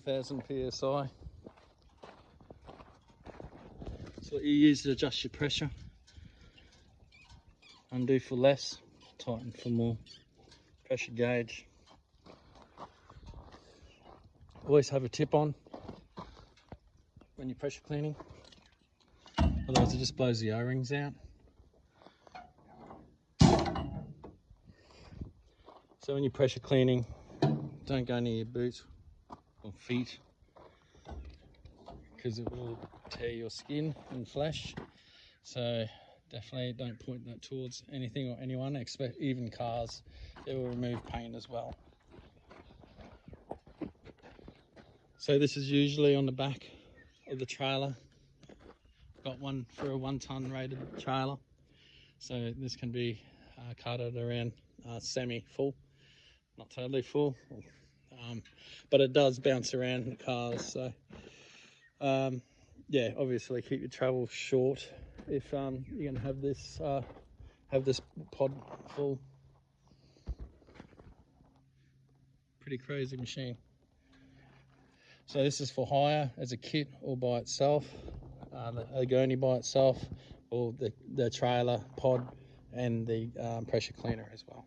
4,000 psi. So what you use to adjust your pressure. Undo for less, tighten for more. Pressure gauge. Always have a tip on when you're pressure cleaning, otherwise it just blows the O-rings out. So when you're pressure cleaning, don't go near your boots or feet because it will tear your skin and flesh. So definitely don't point that towards anything or anyone, even cars. It will remove paint as well. So this is usually on the back of the trailer. Got one for a 1 ton rated trailer. So this can be carted around semi full, not totally full, but it does bounce around the cars. So yeah, obviously keep your travel short if you're gonna have this pod full. Pretty crazy machine. So this is for hire as a kit or by itself, the gurney by itself, or the trailer pod and the pressure cleaner as well.